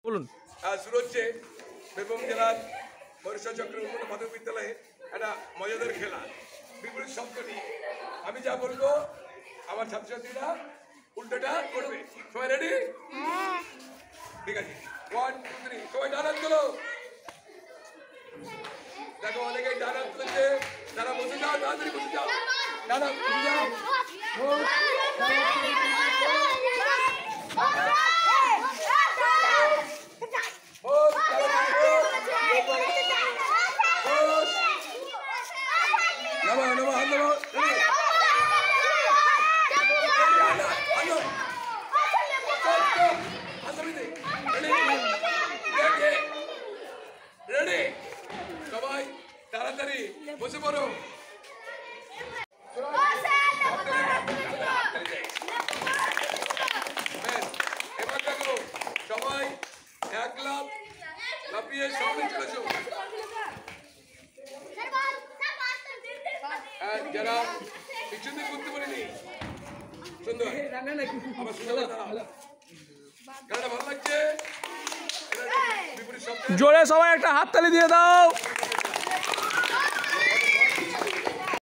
বলুন। শুরু হচ্ছে বীরভূম জেলার বরিশাল চক্র উন্নত মাধ্যমিক বিদ্যালয়ে একটা মজাদার খেলা বিপরীত শব্দ নিয়ে। আমি যা বলবো আমার ছাত্রছাত্রীরা উল্টোটা করবে। সবাই রেডি? ঠিক আছে, 1 2 3 সবাই ডান হাত তোলো। দেখো অনেকেই ডান হাত তুলেছে, তারা বসে যাও, তাড়াতাড়ি বসে যাও, ডান হাত বসে যাও। সবাই তাড়াতাড়ি বসে পড়ো। এবার দেখো সবাই এক লাফ লাফিয়ে সামনে চলেছো। যারা পিছনে করতে পারেনি সুন্দর, আমার সুন্দর গানটা ভালো লাগছে। জোরে সবাই একটা হাততালি দিয়ে দাও।